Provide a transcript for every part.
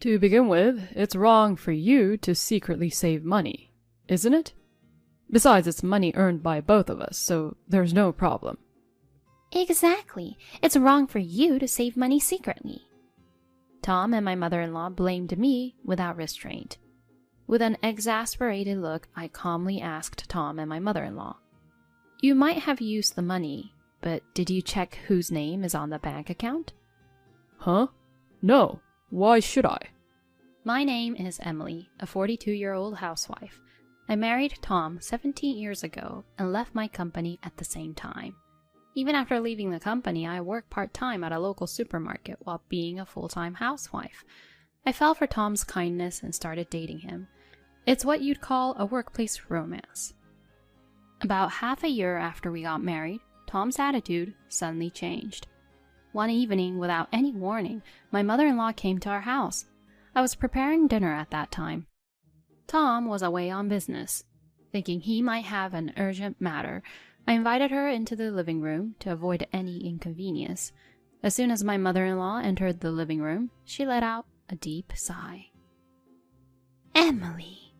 To begin with, it's wrong for you to secretly save money, isn't it? Besides, it's money earned by both of us, so there's no problem. Exactly. It's wrong for you to save money secretly. Tom and my mother-in-law blamed me without restraint. With an exasperated look, I calmly asked Tom and my mother-in-law, "You might have used the money, but did you check whose name is on the bank account?" Huh? No. Why should I? My name is Emily, a 42-year-old housewife. I married Tom 17 years ago and left my company at the same time. Even after leaving the company, I worked part-time at a local supermarket while being a full-time housewife. I fell for Tom's kindness and started dating him. It's what you'd call a workplace romance. About half a year after we got married, Tom's attitude suddenly changed. One evening, without any warning, my mother-in-law came to our house. I was preparing dinner at that time. Tom was away on business. Thinking he might have an urgent matter, I invited her into the living room to avoid any inconvenience. As soon as my mother-in-law entered the living room, she let out a deep sigh. "Emily,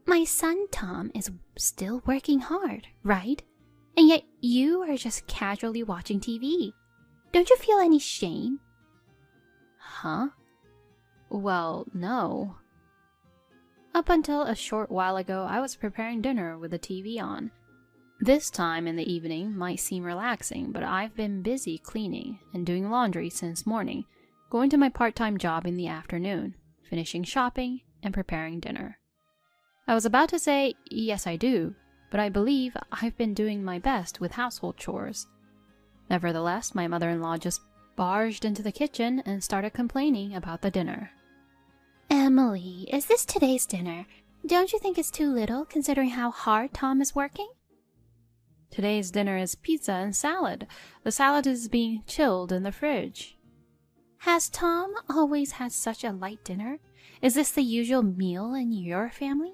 my son Tom is still working hard, right? And yet you are just casually watching TV. Don't you feel any shame?" "Huh? Well, no. Up until a short while ago, I was preparing dinner with the TV on. This time in the evening might seem relaxing, but I've been busy cleaning and doing laundry since morning, going to my part-time job in the afternoon, finishing shopping, and preparing dinner." I was about to say, "Yes, I do," but I believe I've been doing my best with household chores. Nevertheless, my mother-in-law just barged into the kitchen and started complaining about the dinner. "Emily, is this today's dinner? Don't you think it's too little considering how hard Tom is working?" "Today's dinner is pizza and salad. The salad is being chilled in the fridge." "Has Tom always had such a light dinner? Is this the usual meal in your family?"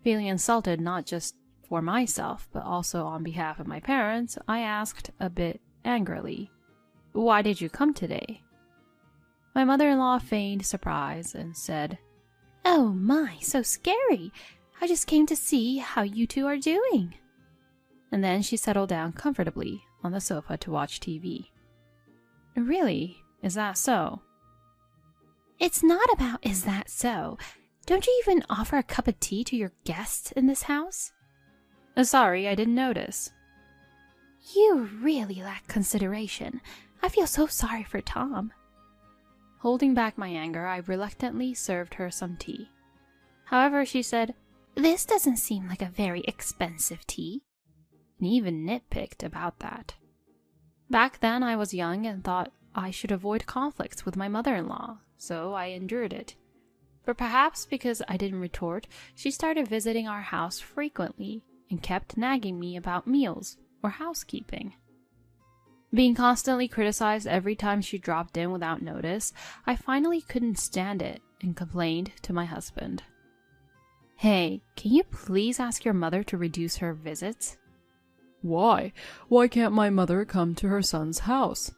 Feeling insulted not just for myself, but also on behalf of my parents, I asked a bit angrily, "Why did you come today?" My mother-in-law feigned surprise and said, "Oh my, so scary. I just came to see how you two are doing." And then she settled down comfortably on the sofa to watch TV. "Really? Is that so?" "It's not about is that so. Don't you even offer a cup of tea to your guests in this house?" "Sorry, I didn't notice." "You really lack consideration. I feel so sorry for Tom." Holding back my anger, I reluctantly served her some tea. However, she said, "This doesn't seem like a very expensive tea," and even nitpicked about that. Back then, I was young and thought I should avoid conflicts with my mother-in-law, so I endured it. But perhaps because I didn't retort, she started visiting our house frequently and kept nagging me about meals or housekeeping. Being constantly criticized every time she dropped in without notice, I finally couldn't stand it and complained to my husband. "Hey, can you please ask your mother to reduce her visits?" Why? Why can't my mother come to her son's house?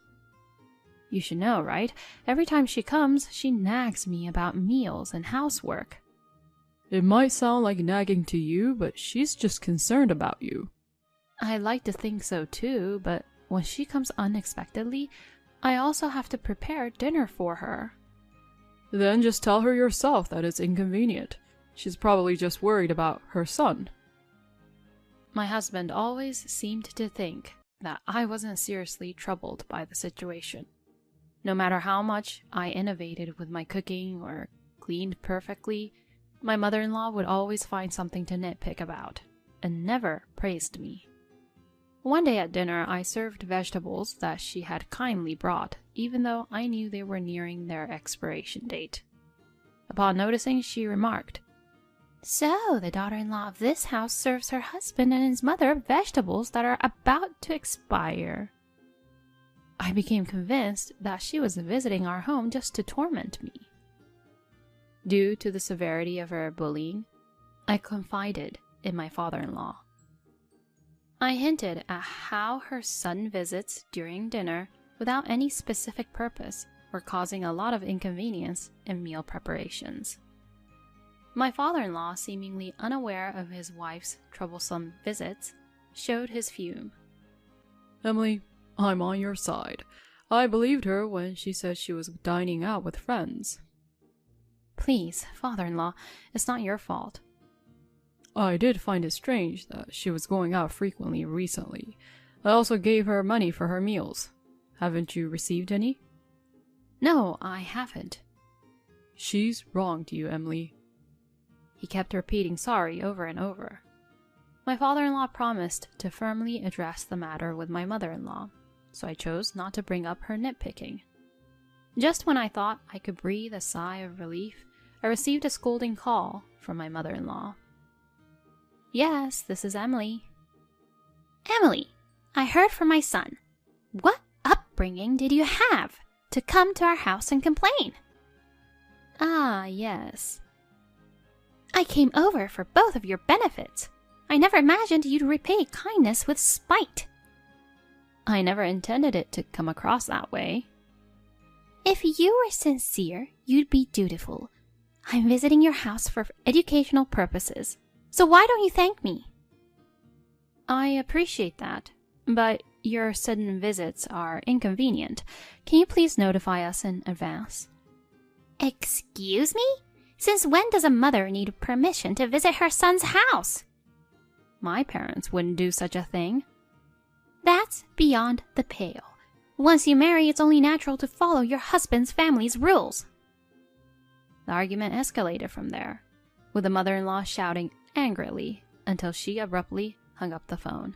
"You should know, right? Every time she comes, she nags me about meals and housework." It might sound like nagging to you, but she's just concerned about you. "I like to think so too, but when she comes unexpectedly, I also have to prepare dinner for her." Then just tell her yourself that it's inconvenient. She's probably just worried about her son. My husband always seemed to think that I wasn't seriously troubled by the situation. No matter how much I innovated with my cooking or cleaned perfectly, my mother-in-law would always find something to nitpick about, and never praised me. One day at dinner, I served vegetables that she had kindly brought, even though I knew they were nearing their expiration date. Upon noticing, she remarked, "So, the daughter-in-law of this house serves her husband and his mother vegetables that are about to expire." I became convinced that she was visiting our home just to torment me. Due to the severity of her bullying, I confided in my father-in-law. I hinted at how her son visits during dinner without any specific purpose were causing a lot of inconvenience in meal preparations. My father-in-law, seemingly unaware of his wife's troublesome visits, showed his fume. Emily, I'm on your side. I believed her when she said she was dining out with friends. Please, father-in-law, it's not your fault. I did find it strange that she was going out frequently recently. I also gave her money for her meals. Haven't you received any? No, I haven't. She's wronged you, Emily. He kept repeating sorry over and over. My father-in-law promised to firmly address the matter with my mother-in-law, so I chose not to bring up her nitpicking. Just when I thought I could breathe a sigh of relief, I received a scolding call from my mother-in-law. Yes, this is Emily. Emily, I heard from my son. What upbringing did you have to come to our house and complain? Ah, yes. I came over for both of your benefits. I never imagined you'd repay kindness with spite. I never intended it to come across that way. If you were sincere, you'd be dutiful. I'm visiting your house for educational purposes, so why don't you thank me? I appreciate that, but your sudden visits are inconvenient. Can you please notify us in advance? Excuse me? Since when does a mother need permission to visit her son's house? My parents wouldn't do such a thing. That's beyond the pale. Once you marry, it's only natural to follow your husband's family's rules. The argument escalated from there, with the mother-in-law shouting angrily until she abruptly hung up the phone.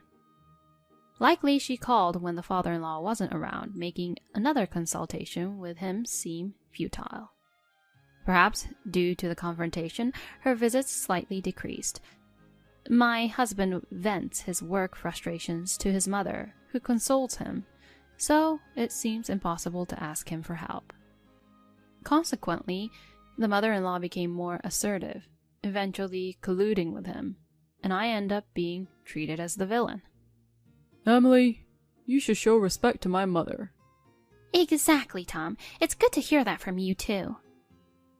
Likely she called when the father-in-law wasn't around, making another consultation with him seem futile. Perhaps due to the confrontation, her visits slightly decreased. My husband vents his work frustrations to his mother, who consoles him, so it seems impossible to ask him for help. Consequently, the mother-in-law became more assertive, eventually colluding with him, and I end up being treated as the villain. Emily, you should show respect to my mother. Exactly, Tom. It's good to hear that from you, too.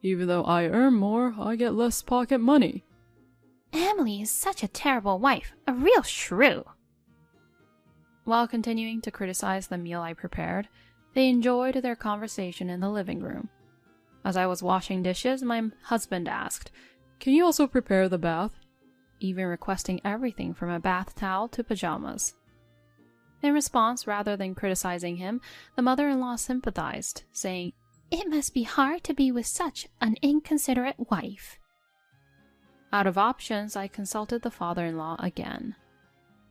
Even though I earn more, I get less pocket money. Emily is such a terrible wife, a real shrew. While continuing to criticize the meal I prepared, they enjoyed their conversation in the living room. As I was washing dishes, my husband asked, "Can you also prepare the bath?" even requesting everything from a bath towel to pajamas. In response, rather than criticizing him, the mother-in-law sympathized, saying, "It must be hard to be with such an inconsiderate wife." Out of options, I consulted the father-in-law again.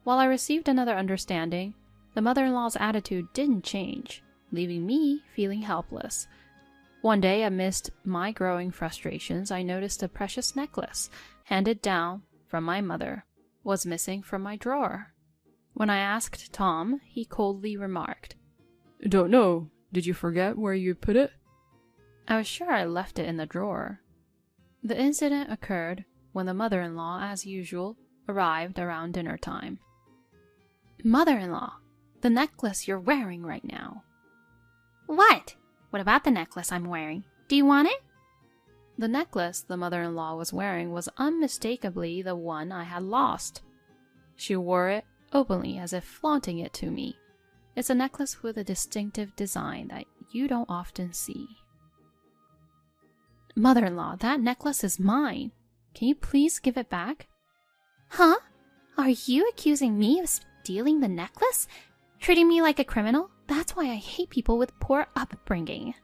While I received another understanding, the mother-in-law's attitude didn't change, leaving me feeling helpless. One day, amidst my growing frustrations, I noticed a precious necklace, handed down from my mother, was missing from my drawer. When I asked Tom, he coldly remarked, "Don't know. Did you forget where you put it?" I was sure I left it in the drawer. The incident occurred when the mother-in-law, as usual, arrived around dinner time. "Mother-in-law, the necklace you're wearing right now." "What? What about the necklace I'm wearing? Do you want it?" The necklace the mother-in-law was wearing was unmistakably the one I had lost. She wore it openly, as if flaunting it to me. It's a necklace with a distinctive design that you don't often see. "Mother-in-law, that necklace is mine. Can you please give it back?" "Huh? Are you accusing me of stealing the necklace? Treating me like a criminal? That's why I hate people with poor upbringing."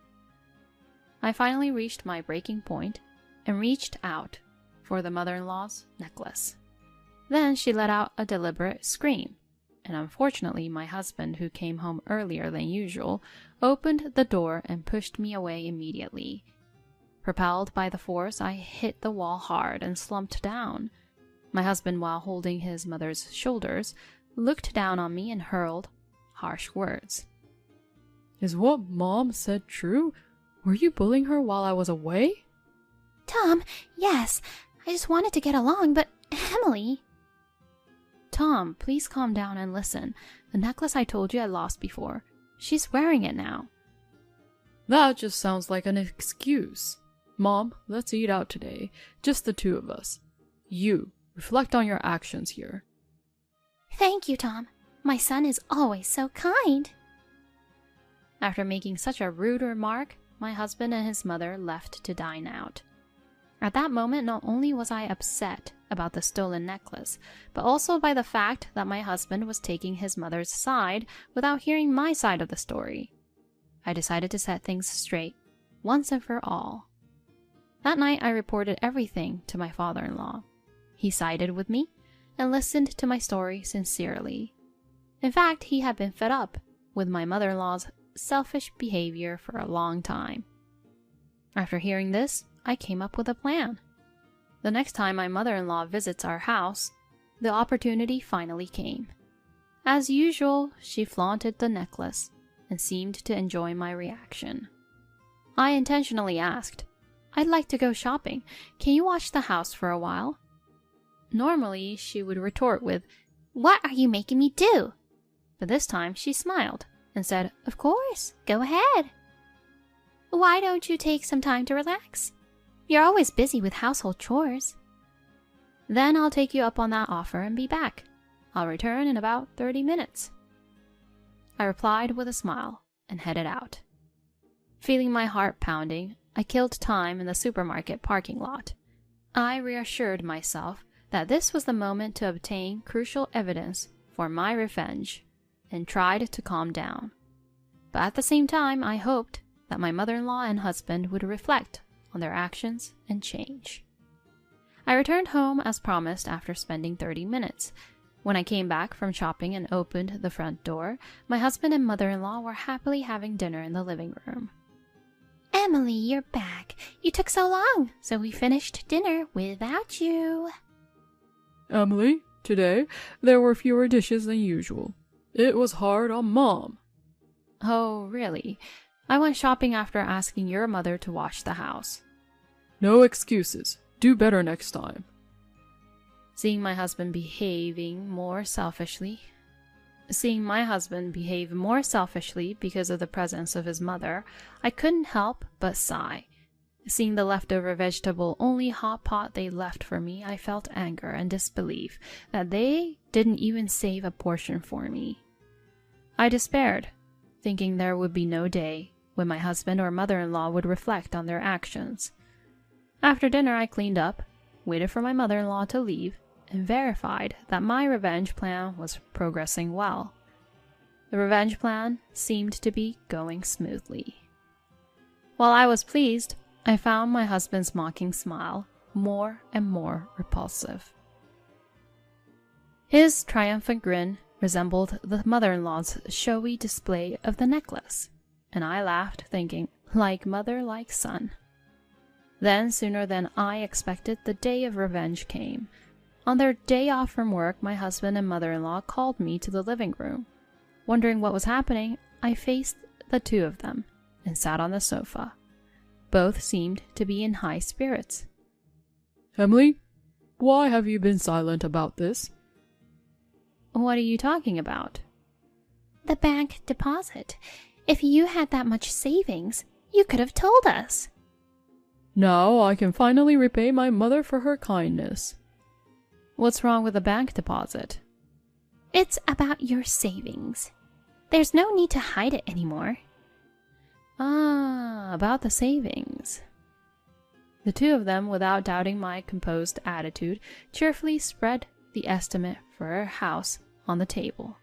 I finally reached my breaking point and reached out for the mother-in-law's necklace. Then she let out a deliberate scream, and unfortunately my husband, who came home earlier than usual, opened the door and pushed me away immediately. Propelled by the force, I hit the wall hard and slumped down. My husband, while holding his mother's shoulders, looked down on me and hurled harsh words. "Is what Mom said true? Were you bullying her while I was away?" "Tom, yes. I just wanted to get along, but Emily..." "Tom, please calm down and listen. The necklace I told you I lost before. She's wearing it now." That just sounds like an excuse. Mom, let's eat out today. Just the two of us. You, reflect on your actions here. Thank you, Tom. My son is always so kind. After making such a rude remark, my husband and his mother left to dine out. At that moment, not only was I upset about the stolen necklace, but also by the fact that my husband was taking his mother's side without hearing my side of the story. I decided to set things straight, once and for all. That night, I reported everything to my father-in-law. He sided with me and listened to my story sincerely. In fact, he had been fed up with my mother-in-law's selfish behavior for a long time. After hearing this, I came up with a plan. The next time my mother-in-law visits our house, the opportunity finally came. As usual, she flaunted the necklace and seemed to enjoy my reaction. I intentionally asked, "I'd like to go shopping. Can you watch the house for a while?" Normally, she would retort with, "What are you making me do?" But this time she smiled and said, "Of course, go ahead. Why don't you take some time to relax? You're always busy with household chores." "Then I'll take you up on that offer and be back. I'll return in about 30 minutes. I replied with a smile and headed out. Feeling my heart pounding, I killed time in the supermarket parking lot. I reassured myself that this was the moment to obtain crucial evidence for my revenge and tried to calm down. But at the same time, I hoped that my mother-in-law and husband would reflect on their actions and change. I returned home as promised after spending 30 minutes. When I came back from shopping and opened the front door, my husband and mother-in-law were happily having dinner in the living room. "Emily, you're back. You took so long, so we finished dinner without you." Emily, today there were fewer dishes than usual. It was hard on Mom. Oh, really? I went shopping after asking your mother to wash the house. No excuses. Do better next time. Seeing my husband behave more selfishly because of the presence of his mother, I couldn't help but sigh. Seeing the leftover vegetable-only hot pot they left for me, I felt anger and disbelief that they didn't even save a portion for me. I despaired, thinking there would be no day when my husband or mother-in-law would reflect on their actions. After dinner, I cleaned up, waited for my mother-in-law to leave, and verified that my revenge plan was progressing well. The revenge plan seemed to be going smoothly. While I was pleased, I found my husband's mocking smile more and more repulsive. His triumphant grin resembled the mother-in-law's showy display of the necklace, and I laughed, thinking, like mother, like son. Then, sooner than I expected, the day of revenge came. On their day off from work, my husband and mother-in-law called me to the living room. Wondering what was happening, I faced the two of them and sat on the sofa. Both seemed to be in high spirits. Emily, why have you been silent about this? What are you talking about? The bank deposit. If you had that much savings, you could have told us. Now I can finally repay my mother for her kindness. What's wrong with the bank deposit? It's about your savings. There's no need to hide it anymore. Ah, about the savings. The two of them, without doubting my composed attitude, cheerfully spread the estimate for her house on the table.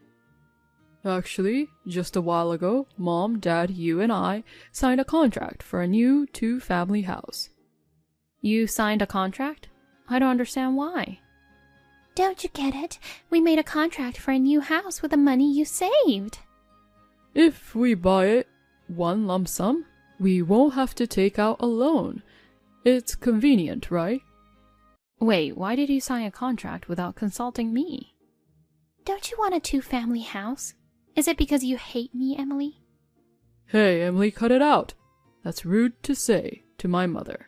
Actually, just a while ago, Mom, Dad, you, and I signed a contract for a new 2-family house. You signed a contract? I don't understand why. Don't you get it? We made a contract for a new house with the money you saved. If we buy it one lump sum, we won't have to take out a loan. It's convenient, right? Wait, why did you sign a contract without consulting me? Don't you want a 2-family house? Is it because you hate me, Emily? Hey, Emily, cut it out. That's rude to say to my mother.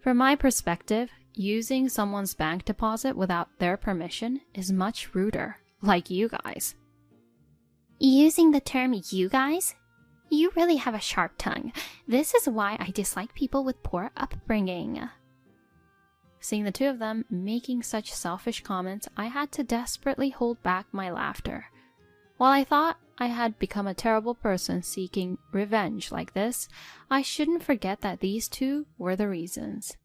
From my perspective, using someone's bank deposit without their permission is much ruder, like you guys. Using the term you guys? You really have a sharp tongue. This is why I dislike people with poor upbringing. Seeing the two of them making such selfish comments, I had to desperately hold back my laughter. While I thought I had become a terrible person seeking revenge like this, I shouldn't forget that these two were the reasons.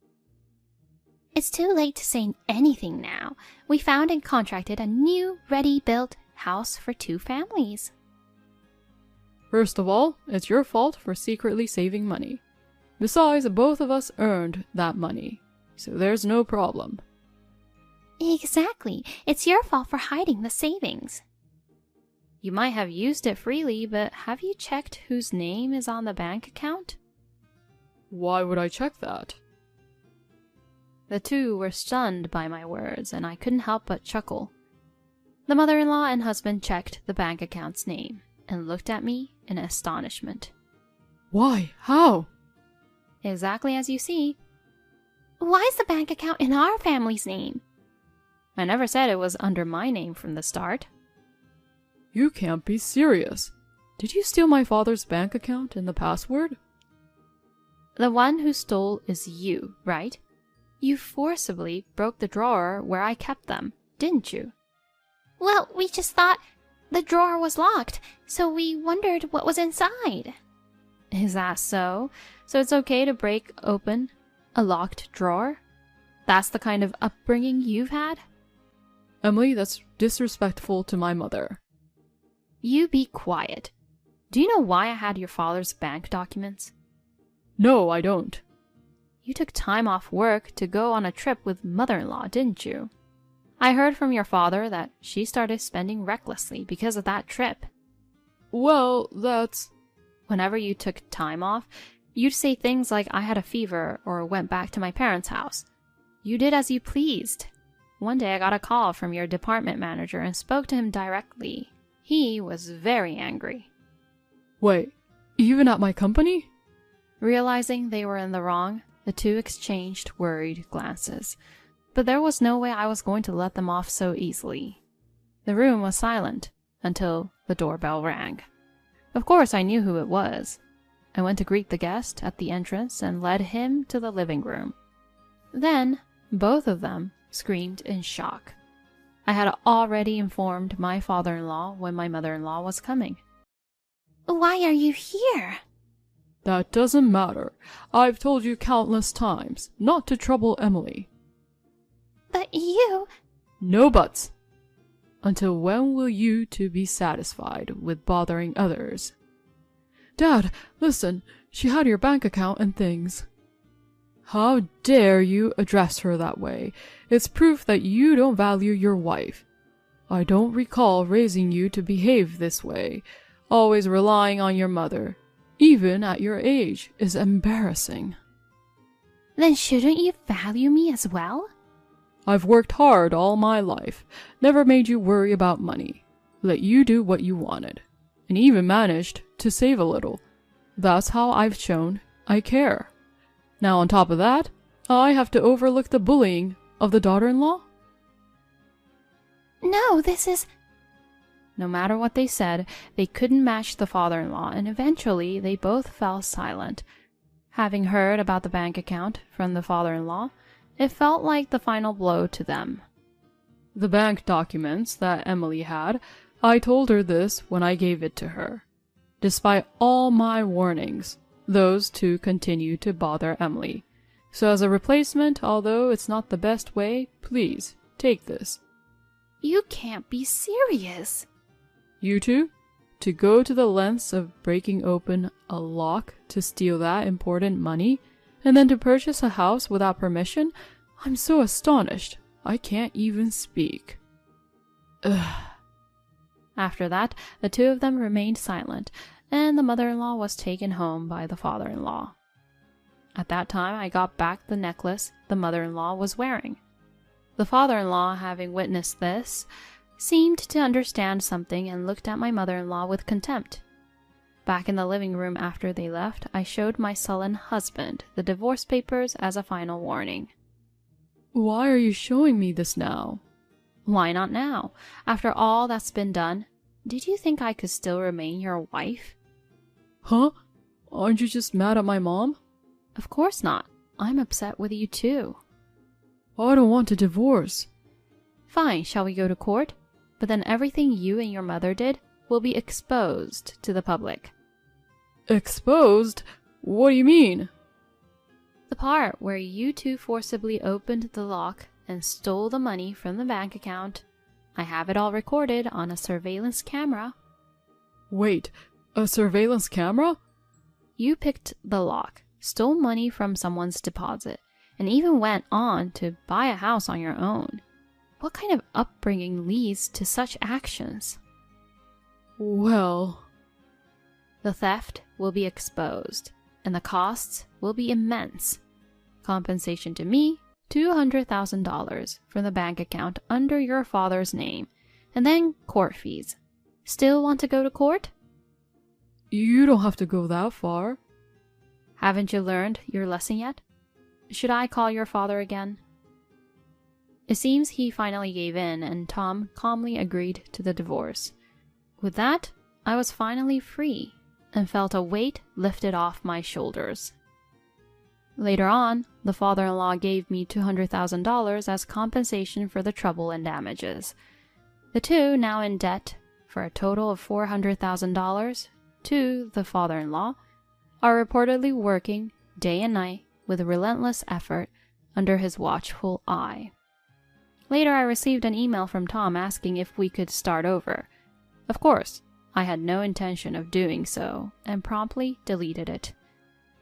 It's too late to say anything now. We found and contracted a new, ready-built house for 2 families. First of all, it's your fault for secretly saving money. Besides, both of us earned that money, so there's no problem. Exactly. It's your fault for hiding the savings. You might have used it freely, but have you checked whose name is on the bank account? Why would I check that? The two were stunned by my words, and I couldn't help but chuckle. The mother-in-law and husband checked the bank account's name and looked at me in astonishment. Why? How? Exactly as you see. Why is the bank account in our family's name? I never said it was under my name from the start. You can't be serious. Did you steal my father's bank account and the password? The one who stole is you, right? You forcibly broke the drawer where I kept them, didn't you? Well, we just thought the drawer was locked, so we wondered what was inside. Is that so? So it's okay to break open a locked drawer? That's the kind of upbringing you've had? Emily, that's disrespectful to my mother. You be quiet. Do you know why I had your father's bank documents? No, I don't. You took time off work to go on a trip with mother-in-law, didn't you? I heard from your father that she started spending recklessly because of that trip. Well, that's... Whenever you took time off, you'd say things like I had a fever or went back to my parents' house. You did as you pleased. One day I got a call from your department manager and spoke to him directly. He was very angry. Wait, even at my company? Realizing they were in the wrong, the two exchanged worried glances. But there was no way I was going to let them off so easily. The room was silent until the doorbell rang. Of course I knew who it was. I went to greet the guest at the entrance and led him to the living room. Then, both of them screamed in shock. I had already informed my father-in-law when my mother-in-law was coming. Why are you here? That doesn't matter. I've told you countless times not to trouble Emily. But you... No buts. Until when will you two be satisfied with bothering others? Dad, listen, she had your bank account and things. How dare you address her that way? It's proof that you don't value your wife. I don't recall raising you to behave this way. Always relying on your mother, even at your age, is embarrassing. Then shouldn't you value me as well? I've worked hard all my life, never made you worry about money, let you do what you wanted, and even managed to save a little. That's how I've shown I care. Now on top of that, I have to overlook the bullying of the daughter-in-law? No, this is... No matter what they said, they couldn't match the father-in-law, and eventually they both fell silent. Having heard about the bank account from the father-in-law, it felt like the final blow to them. The bank documents that Emily had, I told her this when I gave it to her. Despite all my warnings, those two continue to bother Emily. So as a replacement, although it's not the best way, please, take this. You can't be serious. You two? To go to the lengths of breaking open a lock to steal that important money, and then to purchase a house without permission? I'm so astonished, I can't even speak. Ugh. After that, the two of them remained silent, and the mother-in-law was taken home by the father-in-law. At that time, I got back the necklace the mother-in-law was wearing. The father-in-law, having witnessed this, seemed to understand something and looked at my mother-in-law with contempt. Back in the living room after they left, I showed my sullen husband the divorce papers as a final warning. Why are you showing me this now? Why not now? After all that's been done, did you think I could still remain your wife? Huh? Aren't you just mad at my mom? Of course not. I'm upset with you too. I don't want a divorce. Fine, shall we go to court? But then everything you and your mother did will be exposed to the public. Exposed? What do you mean? The part where you two forcibly opened the lock and stole the money from the bank account. I have it all recorded on a surveillance camera. Wait, a surveillance camera? You picked the lock, stole money from someone's deposit, and even went on to buy a house on your own. What kind of upbringing leads to such actions? Well... The theft will be exposed, and the costs will be immense. Compensation to me, $200,000 from the bank account under your father's name, and then court fees. Still want to go to court? You don't have to go that far. Haven't you learned your lesson yet? Should I call your father again? It seems he finally gave in, and Tom calmly agreed to the divorce. With that, I was finally free and felt a weight lifted off my shoulders. Later on, the father-in-law gave me $200,000 as compensation for the trouble and damages. The two, now in debt for a total of $400,000 to the father-in-law, are reportedly working day and night with relentless effort under his watchful eye. Later, I received an email from Tom asking if we could start over. Of course, I had no intention of doing so and promptly deleted it.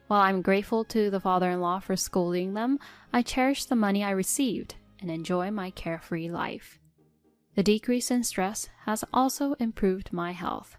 While I'm grateful to the father-in-law for scolding them, I cherish the money I received and enjoy my carefree life. The decrease in stress has also improved my health.